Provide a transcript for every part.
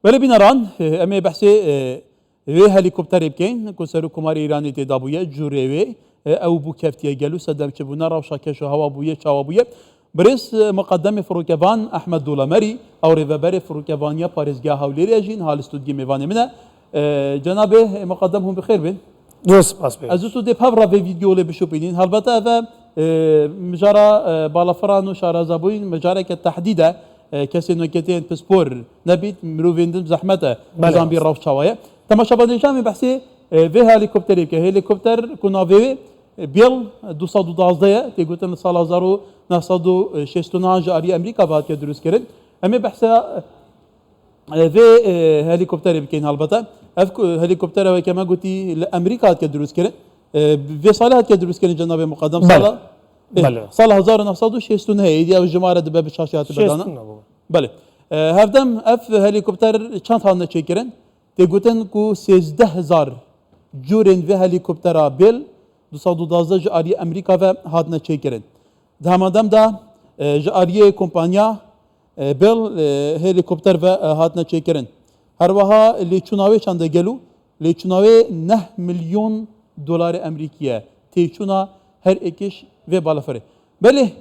ولی بینران امی بحثی وی هلیکوپتری بکن که سر کماری ایرانی تدابویه جوریه او بو کفتیه گلو صدام که بنا روشا کش و هوا بویه چاوا بویه برس مقدم فروکوان احمد دولمری او ریوبر فروکوانیا پاريزگاه هولیری اجین حال استودگی میوانه منه جناب مقدم هم بخیر بین درست پاس بید از تو دی پاورا وی ویدیو لی بشو بینین البته اوه مجارا بالافران و شارازابوین مجارا که تحدیده کسی نکتین پسپور نبید مرویندن زحمته نظام بی روش چاویه تماشا بندنشان بحثی وی هلیکوپتری که هلیکوپتر کناوی بیل 212 تیگوتن سال 1969 جاری امریکا بعد که درست کرد امی بحثا وی هلیکوپتری بکن البته اف هلیکوپتر و کما گویی امریکا که درست کرد وی ساله که درست کرد جناب مقدم سال 1969 ایدی او جماره دبه بشاشیات بدانا بله هفدم اف هلیکوپتر چند تانه چیکرن تیگوتن کو 13000 جورن و هلیکوپتر بیل 212 جاری امریکا و هادنه چیکرن دهماندم دا جاری کمپانیا بیل هلیکوپتر و هادنه چیکرن هر وها لیچوناوی چنده گلو لیچوناوی 9 میلیون دلار امریکیه تیچونا هر اکیش و بالافره بله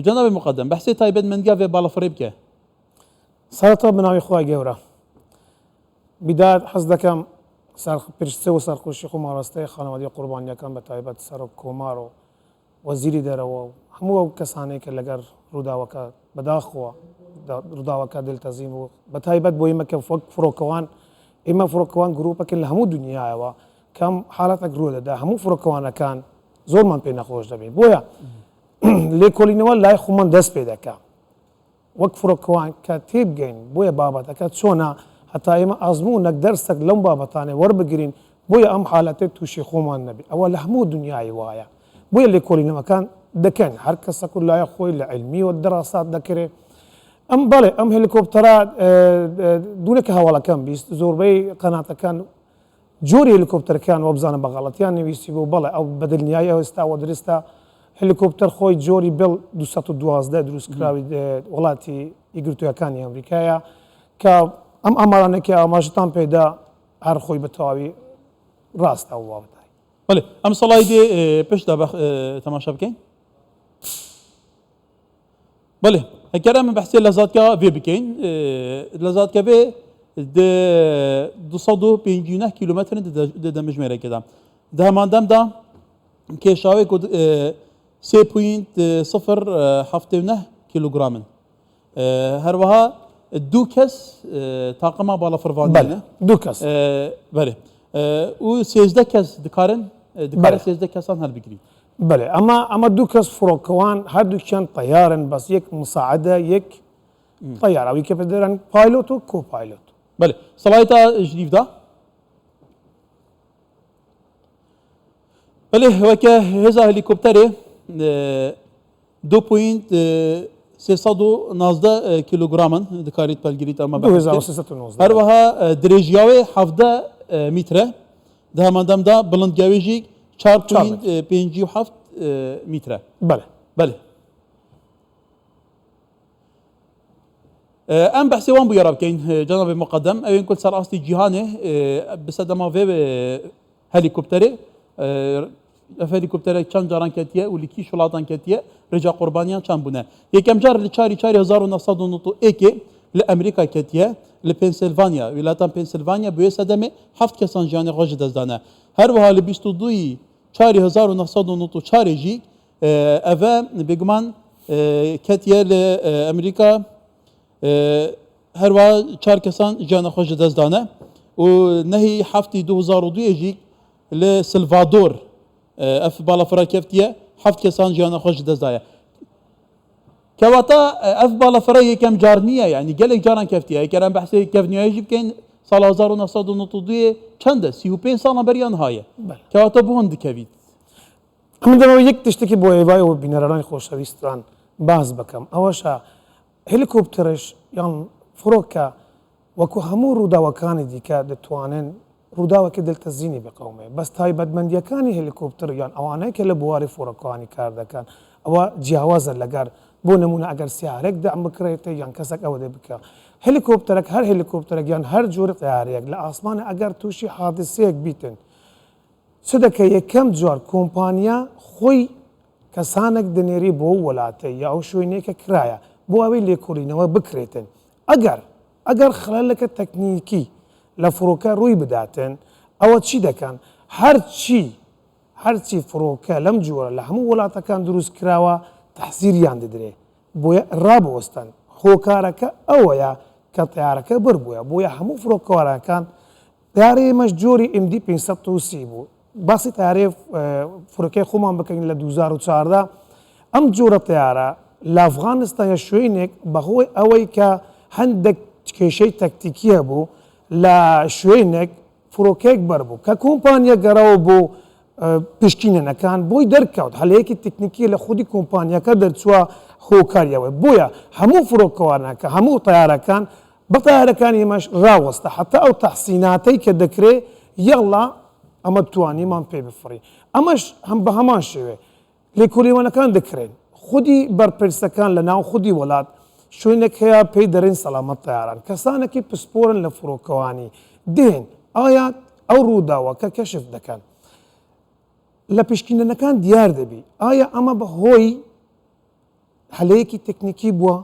جناب مقدم بحث تایبت مندیا و بالافره بکه سرطة بناوي خواه جورا بداية حزدكم سر برشته و سرخوشی خو مارسته خانوادی قربانیا کم بتایبت سر کومارو وزیری درو همو کسانی که لگر روداوکا بداخوا روداوکا دلتزیم و بتایبت بویمه که فروکوان اما فروکوان گروپا که همو دنیا و کم حالت گروه ده همو فروکوان کان زور من پی نخوش دبی بویا لیکولینوال لای خومن دست پیدا که وقت فروکوان کاتیب گین بویا بابت اکات شونا حتى إما أزمونك درسك لمبا بطاني وربقرين بويا أم حالتي توشي خوما النبي أول همو دنيا وايا بويا اللي كل مكان دكان حركة كلها يا أخوي العلمي والدراسات ذكري أم بالي أم هليكوبترات دونك هوالا كان بيستزور بي قناة كان جوري هليكوبتر كان وبزانا بغلط يعني بيسيبوا بالي أو بدل نهاية وستا ودرستا هليكوبتر خوي جوري بيل 212 دروس كراوي ولاتي يقرتو كان أمريكايا كا ام امرانه که اماجتان پیدا هر خوی بتاوی راست او وابدای بله ام سلايدي پیش دا تماشا بکن بله هكذا بحثي لازات كا في بكين لازات كا في de 250 kilometre de mejmere kedam ده ماندم دا كيشاوي كود 3.0 كيلوغرام هر وها دو کس تاقما بالا فروانیه دو کس بله و 13 کس دکارن 13 کسان هر بگیری بله اما دو کس فروکوان هر دو کن طیارن بس یک مساعده یک طیاره و که بدرن پایلوت و کو پایلوت بله صلاحیتا جدید دا بله وکه هزا هلیکوپتره 319 کیلوگرامن دکارید پلگیریت اما 2319 هر وها درجیاوی 17 متره ده مندم دا بلندگاویجی 4.57 متره بله ام بحثي وان بو يراب كاين جناب المقدم اوين كل سر اصلي جهانه بسدما في هليكوبتري هليكوبتر چند جاران کتیه و لیکی شلاتان کتیه رجا قربانیان چند بونه یکم جار لچاری 4991 لامریکا کتیه لپنسیلوانیا ولایت پنسیلوانیا به صدمه 7 کسان جان غج دزدانه هر و حال 22 4994 جی اوا بگمان کتیه لامریکا هر و 4 کسان جان غج دزدانه و نهی هفته 2002 جی لسلفادور اف بالا فراكفتيه حفت كسان جانا خوش دزايا كواتا اف بالا فرا كم جارنيه يعني قالك جاران كفتيه كلام بحثي كفنيا يجيب كاين صال 1992 چند 35 سال بريان هاي كواتا بوند كفيت من دما يك تشتكي بو ايباي و بينران خوشويستان باز بكم اوشا هليكوبترش يعني فروكا وكو همور دا وكان ديكا دتوانن روداوه که دلتزینی بقومه بس تایبت مندیکانی هلیکوپتر یان اوانه که لبواری فورکوانی کار دکان او جیاواز لگر بو نمونه اگر سیارک دعم بکریته یان کسک او ده بکا هلیکۆپتەرێک هەر هلیکۆپتەرێک یان هەر جۆرە تەیارەیەک لە ئاسمانە ئەگەر تووشی حادسەیەک بیتن چ دەکە یەکەم جار کۆمپانیا خۆی کەسانێک دەنێری بۆ وڵاتە یا ئەو شوێنێکە کرایە بۆ ئەوەی لێکۆڵینەوە بکرێتن ئەگەر خەلەلەکە تەکنیکی لە فڕۆکە ڕووی بداتن ئەوە چی دەکەن هەرچی فڕۆکە لەم جۆرە لە هەموو وڵاتەکان دروست کراوە تەحسیریان دەدرێ بۆیە ڕابوەستن هۆکارەکە ئەوەیە کە تیارەکە بڕبووە بۆیە هەموو فڕۆکەوارەکان تیارەیە مەش جۆری MD 530 بوو باسی تیارەیە فڕۆکەی خۆمان بکەین لە 2014 ئەم جۆرە تیارە لە ئەفغانستان شوێنێک بەهۆی ئەوەی کە هەندێک کێشەی تەکتیکیە بوو لە شوێنێک فڕۆکەیەک بەربوو کە کۆمپانیا گەڕاوە بۆ پشکینەکان بۆی دەرکەوت هەلەیەکی تکنیکی لە خودی کۆمپانیەکە دەرچووە هۆکاریەوە بۆیە هەموو فڕۆکەوانەکە هەموو تیارەکان بە تیارەکانی مەش ڕاوەستە حتا ئەو تەحسیناتەی کە دەکرێت یەڵا ئەمە توانیمان پێ بفڕی ئەمەش هەم بە هەمان شێوێ لێکۆڵیوانەکان دەکرێن خودی بەرپرسەکان لە ناو خودی وڵات شوێنێک هەیە پێی دەڕێن سەلامەت تیاران کەسانێکی پسپۆرن لە فڕۆکەوانی دێن ئایا ئەو ڕووداوە کە کەشف دەکەن لە پشکینەکان دیار دەبی ئایا ئەمە بەهۆی هەلەیەکی تەکنیکی بووە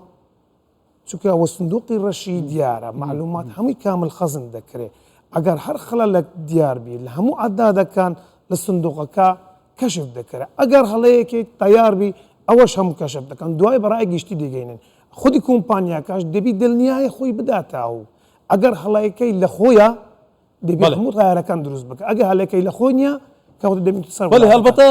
چونکە ئەوە سندوقی ڕەشی دیارە معلومات هەمووی کامل خەزم دەکرێت ئەگەر هەر خەلەلێک دیار بی لە هەموو عەدادەکان لە سندوقەکە کەشف دەکرێت ئەگەر هەڵەیەکی تەیاربی ئەوەش هەموو کەشف دەکەن دوای بەڕای گشتی دەگەینن خودی کۆمپانیاکەش دەبی دڵنیایە خۆی بداتاو ئەگەر هەڵەیەکەی لە خۆیە دەبێت هەموو تایارەکان دروست بکە ئەگەر هەڵەیەکەی لە خۆی نییە بله البته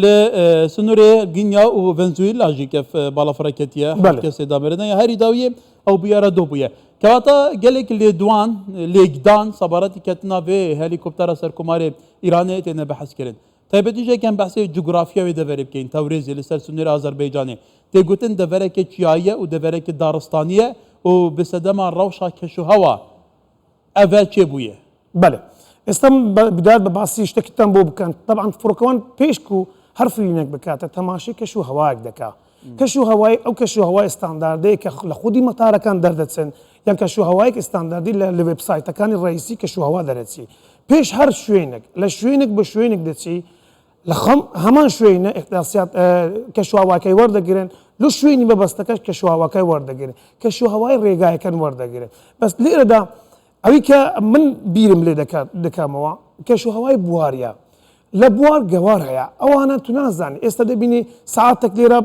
لسنوره گینیا و ونزوئیلا که بالا فرکتیه کسی دامرده یا هری داویه او بیاره دو بویه که واتا گلک لیدوان لیگدان سبارتی کتنا و هلیکوپتر سرکمار ایرانی تنه بحث کردن تایبتیجه کم بحث جغرافیا و دوره بکن توریزی لسر سنوره آذربایجانی تگوتن دوره که چیایه و دوره که دارستانیه و بسدما روشا کشو هوا اول چه بویه بله ئێستا بدات بە باسی شتێکتان بۆ بکەن طبعاً فڕۆکەوان پێشک و هەرفرینێک بکاتە تەماشای کەش و هەوایەک دەکا کەش و هەوای ئەو کەش و هەوای ئستانداردەیە کە لە خودی مەتارەکان دەردەچن یان کەش و هەوایەک ئستانداردی لە وێبسایتەکانی ڕئیسی کەش و هەوا دەرەچی پێش هەر شوێنێک لە شوێنێک بە شوێنێک دەچی لە هەمان شوێنە ئیحتیاسات کەش و هەواکەی وەردەگرن لە شوێنی بەبەستەکەش کەش و هەواکەی وەردەگرن کەش و هەوای ڕێگایەکان وەردەگرن بەس لێرەدا ئەوی کە من بیرم لێ دەکەمەوە کەش و هەوای بوارە لە بوار گەوار هەیە ئەوانە تو نازانی ئێستا دەبینی ساعتێک لێرە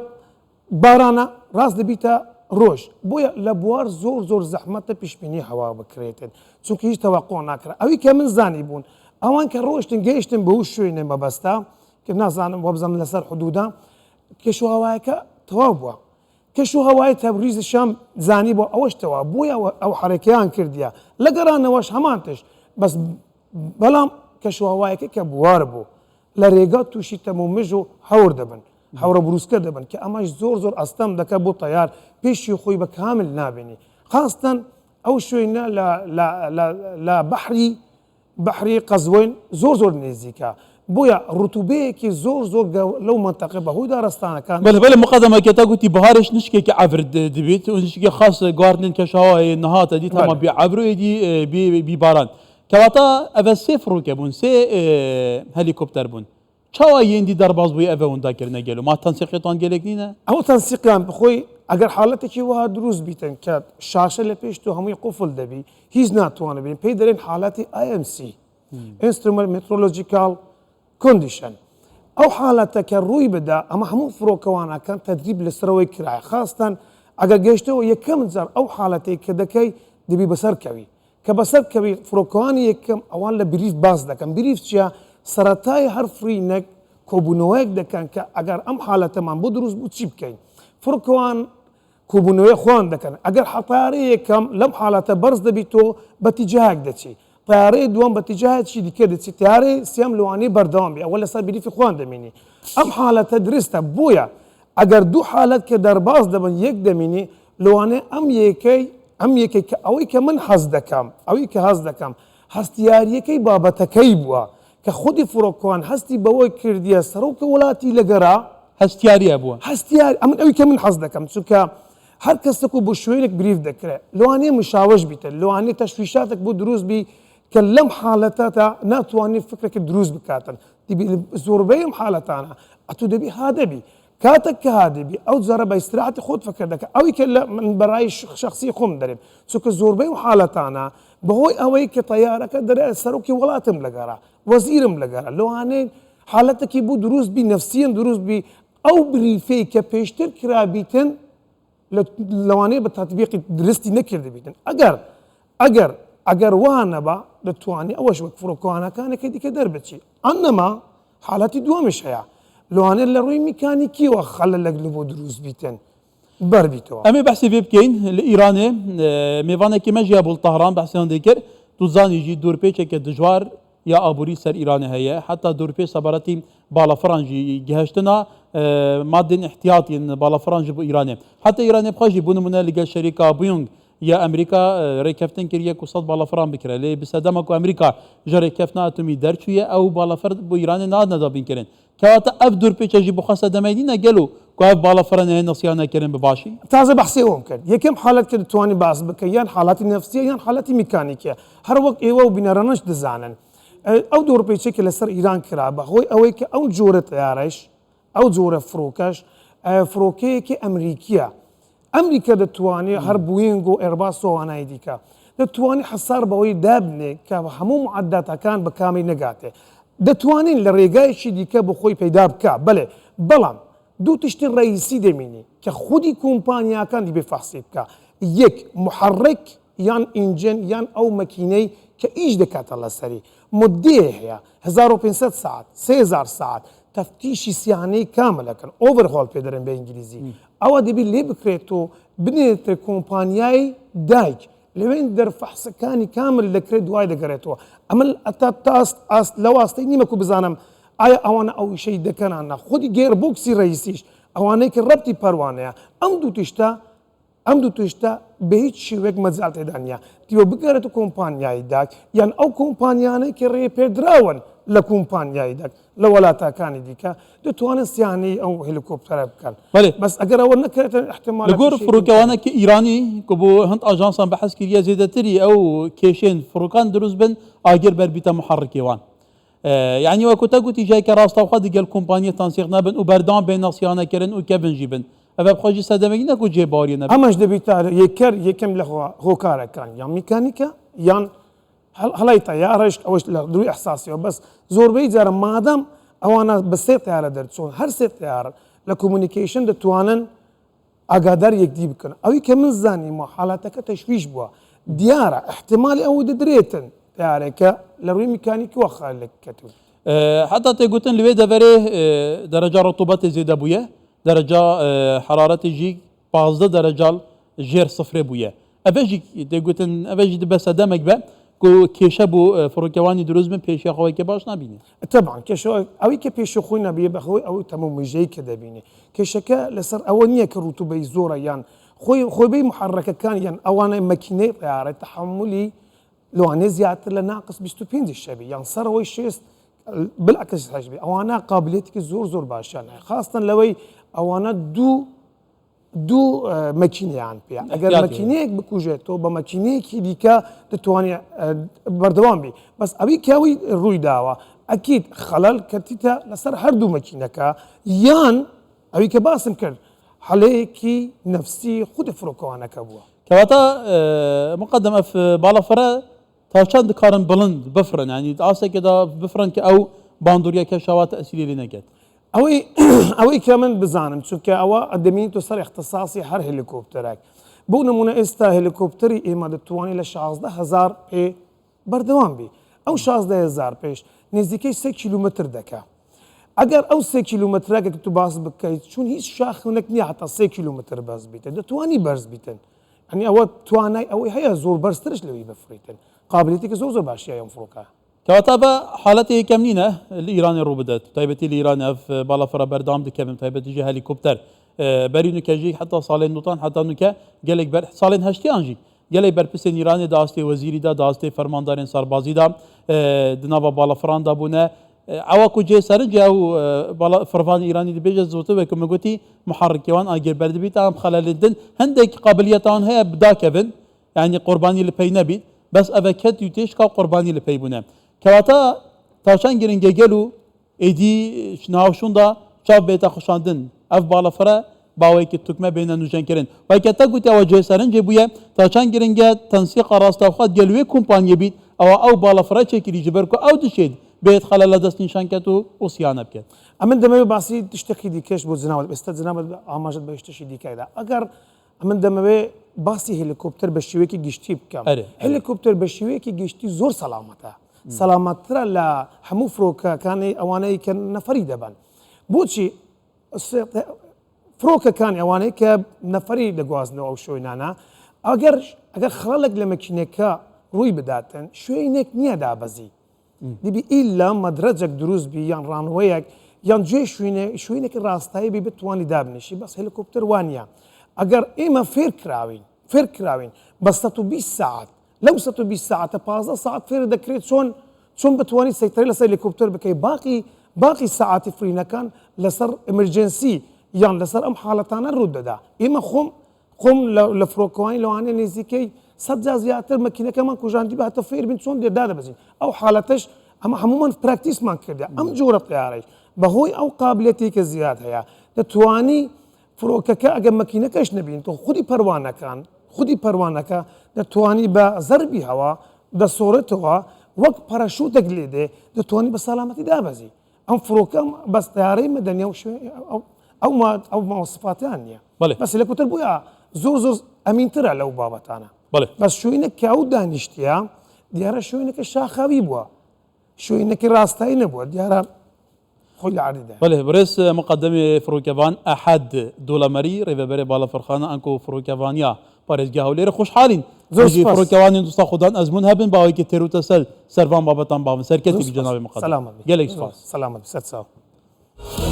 بارانە ڕاست دەبیتە ڕۆژ بۆیە لە بوار زۆر زەحمەتە پیشبینی هەوا بکرێتن چونکە هیچ تەواقع ناکرا ئەوی کە من زانی بوون ئەوان کە ڕۆشتن گەیشتن بە و شوێنێ مەبەستا کە نازانم وە بزانم لەسەر حدودا کەش و هەوایەکە تەواو بووە کەش و هەوای تەبریزشام زانی بۆ ئەوەشتەوە بۆیە ئەو حرەکەیان کردیە لە گەڕانەوەش هەمانتش بەس بەڵام کەش و هەوایەکە کە بوار بوو لە ڕێگا تووشی تەمومژ و هەور دەبن هەورە بروسکە دەبن کە ئەمەش زۆر ئەستەم دەکە بۆ تەیار پێشی خۆی بە کامل نابینی خاستن ئەو شوێنە لە بەحری قەزوین زۆر نێزیکە بويا رطوبه كي زور لو منطقه بهودا رستانه كان بله مقدمه كتا قلتي بهارش نشكي كعبر دبيت ونشكي خاص جاردن كشاوي نهات دي تمام بيعبروا دي بباران كواتا اف صفر كبون سي هليكوبتر بون چاوا يندي درباز بوي اف وندا كرنا گلو ما تنسيقيتان گلكنينا او تنسيقان بخوي اگر حالتك وها دروز بيتن كات شاشه لبيشتو هم يقفل دبي هيز ناتوان بين بيدرين حالتي اي ام سي انسترومنت مترولوجيكال كونديشن او حالتك الروي بدا اما همو فروكوانا كان تدريب لسروي كراي خاصه اگر گشتو يكم زر او حالتي كدكي دبي بسر كوي كبسر كوي فروكواني يكم اوان لبريف باز دكن بريف چيا سرطاي حرفرينك كوبونويك دكن ك اگر ام حالته من بدروز بو چيب كاين فروكوان كوبونوي خوان دكن اگر حطاري يكم لم حالته برز دبيتو باتجاهك دچي طياري دوام باتجاه شي ديكه طياري سيام لواني بردوام بي اولا صار بدي في خوان دميني ام حاله تدرست بويا اگر دو حالات كدرباز دبن يك دميني لواني ام يكي اوي كمن حزدكم اوي كحزدكم هستياري كي بابتكي بوا كخدي فروكوان هستي بوي كرديا سروك ولاتي لغرا هستياري ابوا هستياري ام اوي كمن حزدكم سوكا هەر کەسێک و بۆ شوێنێک بریف دەکرێت لەوانەیە مشاوەش بیتە لەوانەیە تەشویشاتێک بۆ دروست بی کە لەم حاڵەتە ناتوانێت فکرێکی دروست بکاتن زۆربەی ئەم حاڵەتانە ئەتو دەبی هادەبی کاتێک کە هادەبی ئەو جارە بە ئیستراحەتی خۆت فکر دەکە ئەوی کە من بەڕای شخصی خۆم دەرێت چونکە زۆربەی ئەم حاڵەتانە بەهۆی ئەوەی کە تەیارەکە دەرێت سەرۆکی وڵاتم لەگەڕا وەزیرم لەگەڕا لەوانەیە حاڵەتێکی بوو دروست بی نەفسیەن دروست بی ئەو بریفەی کە پێشتر کرابیتن لەوانەیە بە تاتبیقی درستی نەکرده بیتن ئەگەر وانە بە دەتوانێت ئەوەش وەک فڕۆکەوانەکانەکە دیکە دەربچی ئەنەما حاڵەتی دووەمش هەیە لەوانێت لە ڕووی میکانیکیەوە خەلەلێک لە بۆ دروست بیتن بەربیتەوە ئەمێ بەحسی پێ بکەین لە ئیرانێ میێوانێکی مەژیا بوو تەهران بەحسیان دەکرد توزانیژی دوورپێچێکە دژوار یا ئابووری سەر ئیرانە هەیە حتا دوورپێ سەبارەتی باڵەفڕانژی گەهشتنا مادên احتیاطین باڵەفڕانژی بۆ ئیرانێ حتا ئیرانێ بخەژی بوو نمونە لەگەل شەریکا بویونگ یا ئەمریکا ڕێککەفتن کردیە و سەد باڵەفڕان بکرێت لێ بسەدەمە و ئەمریکا ژە ڕێککەفتنا ئەتومی دەرچوویە ئەو باڵەفەر بۆ ئیرانێ نادەدابینکردن کەواتە ئەف دوورپێچەژی بۆ خەسە دەمەدی نەگەل و کوێ باڵەفڕان هەیە نەسییانەکردن بباشی تازە بەحسی ئەوم کرد یەکەم حالت کە دەتوانانی باس بکە یان حاڵاتی نەفسیە یان حاڵەتی میکانیکە هەر وەک ئێوە و بینەرەنەش دەزانن ئەو دوورپێچێکی لەسەر ئیران کرا بەهۆی ئەوەی کە ئەو جۆرە تیارەش ئەو جۆرە فڕۆکەش فڕۆکەیەکی ئەمریکیە ئەمریکا دەتوانێت هەر بوینگ و ئێرباس وانای دیکە دەتوانێت حەسار بەوەی دابنێ کە هەموو معداتەکان بە کامی نەگاتێ دەتوانین لە ڕێگایشی دیکە بۆ خۆی پەیدا بکە بەڵێ بەڵام دوو تشتی ڕئیسی دەمینی کە خودی کۆمپانیاکان دی بفەحسی بکە یەک محرک یان ئینجن یان ئەو مەکینەی کە ئیش دەکاتە لەسەری مدێ هەیە 1500 ساعت 3000 ساعت تەفتیشی سیانەی کاملەکەن ئۆڤەرهۆڵ پێ دەرن بە ئینگلیزی ئەوە دەبی لێ بکرێت و بنێتە کۆمپانیای دایک لەوێن دەرفەحسەکانی کامل دەکرێت دوای دەگەڕێتەوە ئەمە ئەتا لە واستەی نیمەکو بزانم ئایا ئەوانە ئەو شەی دەکەنانە خودی گێربۆکسی ڕئیسیش ئەوانەی کە ڕەبتی پەروانەیە ئەم دوو تشتە بە هیچ شێوەیەک مەجال تێدا نیە دیوە بگەرێت و کۆمپانیای داک یان ئەو کۆمپانیانەی کە ڕێ پێدراون لە کۆمپانیای داک لە وڵاتەکانی دیکە دەتوانن سیانەی ئەو هلیکۆپتەرە بکەن بەس ئەگەر ئەوە نەکرێتە احتمال لەگۆر فڕۆکەوانەکە ئیرانی کە بۆ هەند ئاژانسان بەحەز کردیە زێدەتری ئەو کێشێن فڕۆکان دروست بن ئاگەر بەربیتە محرکێوان یعنی وەکوتە گوتی ژای کە ڕاستەوخوا دیگەل کۆمپانیە تانسیق نەبن و بەردام بێ ناسییانەکردن و کە بنجی بن ئەبە بخۆشی سەدەمەگی نەکو جێباری نەبن ئەمەش دەبیت یەکەر یەکەم لە هۆکارەکان یان میکانیکە یان هەڵی تەیارش ئەوەش لە دروی ئەحساسیەوە بەس زۆربەی جارە مادەم ئەوانە بە سێ تیارە دەرچۆن هەر سێ تیار لە کۆمونیکیشن دەتوانن ئاگادار یەکدی بکەن ئەوی کە من زانیمەوە حاڵاتەکە تەشویش بووە دیارە احتمالی ئەو دەدرێتن تیارێکە لە ڕووی میکانیکیوە خەلێک کەتون حتا تێگوتن لەوێ دەبەرێ دەرەجا ڕەتوبەتی زێدە بووە دەرەجا حرارەتیژی 15 دەرەجال ژێر سفرێ بووە ئەڤژی دەگوتن ئەڤژی بە سەدەمێک بە کێشە بۆ فڕۆکەوانی دروست بن پێشیخەوەیکە باش نبینێ تەبان کێشەوە ئەوەی کە پێشخۆی نەبیە بەخۆی ئەوەی تەمەم مژەی کە دەبینێ کێشەکە لەسەر ئەوە نییە کە ڕوتوبەی زۆرە یان خۆی محرەکەکان یان ئەوانە مەکینەی ڕیارەت تحملی لەوانێ زیاتر لە ناقص 25 شەبی یان سەرەوەی شێست بالعکس هەشبی ئەوانە قابلێتێکی زۆر باشیان هەیە خاستن لەوەی ئەوانە دوو مەکینیان پێ ئەگەر مەکینەیەک بکوژێتەوە بە مەکینەیەکی دیکە دەتوانێت بەردەوام بی بەس ئەوی کاوی ڕووی داوە ئەکیید خەلەل کەتیتە لەسەر هەردوو مەکینەکە یان ئەوی کە باسم کرد هەڵەیەکی نەفسی خودی فڕۆکەوانەکە بووە کەواتە مقدم ئەف باڵەفرە تا چەند دکارن بڵند بفرن ینی ئاسێکێدا بفرن کە ئەو باندوریەکە شەواتە ئەسیری لێ نەکێت ئەوەی کە من بزانم چونکە ئەوە ئەدەمێنیتە سەر اختصاصی هەر هلیکۆپتەرێک بۆ نمونە ئێستا هلیکۆپتەری ئێمە دەتوانێت لە 16,000 پێ بەردەوام بی ئەو 16,000 پێش نزیکەی 3 کیلومتر دەکا ئەگەر ئەو 3 کیلومترەکە تو باس بکەیت چون هیچ شاخونێک نییە حتا 3 کیلومتر بەرز بیتە دەتوانی بەرز بیتن ئەنی ئەوە توانای ئەوەی هەیە زۆر بەرزترش لەوەی بفریتن قابلێتێکی زۆر باشیە ئەم فڕۆکە کەواتە بە حالەتی یەکەم نینە لە ئیرانی ڕوو بدات تایبەتی لە ئیران ئەف باڵەفرە بەردام دکەبن تایبەتیژی هەلیکۆپتەر بەری نوکەژی حتا ساڵێن نوتان حتا نوکە گەلێک بەر ساڵێن هەشتیانژی گەلێک بەرپرسێن ئیرانی داستێ وەزیریدا داستێ فەرماندارێن سەربازیدا دناوە باڵەفراندا بوونە عواكو جي سرنج او بالا فرفان ايراني دبيجه زوتو وكما قلتي محركيوان اجر برد بيت ام خلال الدن هندك قابليتان هي بدا كفن يعني قرباني لبي نبي بس افكت يتيش كا قرباني لبي بنا كواتا تاشان جرينجا جلو ايدي شناوشون دا شاف بيتا خوشاندن اف بالا فرا باوي كتوكما بين نوجان كرين وكتا قلت او جي سرنج بويا تاشان جرينجا تنسيق راس تاخذ جلوي كومباني بيت او بالا فرا تشكيلي جبركو او دشيد بيت خلال دست نشان كتو وصيانه بكت امن دم باسی تشتكي ديكش بو زناوت استاد زناوت عماجت بيشتشي ديكايدا اگر امن دم باسی هلیکوپتر بشويكي گشتي بكم هلیکوپتر بشويكي گشتي زور سلامته سلامترا لا همو فروكا كان اواني كان نفري دبن بوتشي فروكا كان اواني كنفري دغوازن او شوينانا اگر خلالك لمكينيكا روي بداتن شوينك نيا دابزي دبي إلا مدرجك دروز بي يان رانويك يان جي شوينك راستاي بي بتواني دابنشي بس هليكوبتر وانيا اگر ايما فير كراوين بس ستو 20 ساعات لو ستو 20 ساعات 15 ساعات فير دكريت شون بتواني سيطري لسر هليكوبتر بكي باقي ساعات فرينا كان لسر امرجنسي يان لسر ام حالتانا رود دا ايما خم لفروكوين لو انا نزيكي صدق زياتر ماكينه كمان كوجاندي بها تفير بين سون دير دادا بزين او حالتش اما عموما براكتيس ما كردي ام جوره طياري بهوي او قابليتي كزياد هيا تتواني فروكك اجا ماكينه كاش نبين تو خدي بروانك تتواني بزربي هوا ده صورتها وقت باراشوتك ليدي تتواني بسلامتي دابزي ام فروكم بس طياري مدنيه وشوي او مواصفات ثانيه بس اللي كنت بويا زور امين ترى لو بابتانا بس شو انك كاودا نشتيا ديارة شو انك الشاخاوي بوا شو انك راستاي نبوا ديارة خل عريضة بريس مقدمة فروكيفان احد دولامري ريفا بري بالا فرخانة انكو فروكيفانيا باريس جاولير خوش حالين زي فروكيفان دوستا خدان ازمون هبن باوي كي تيرو تسل سرفان بابتان بابن سركتي بجناب مقدم سلامت جالك سلامت سلامت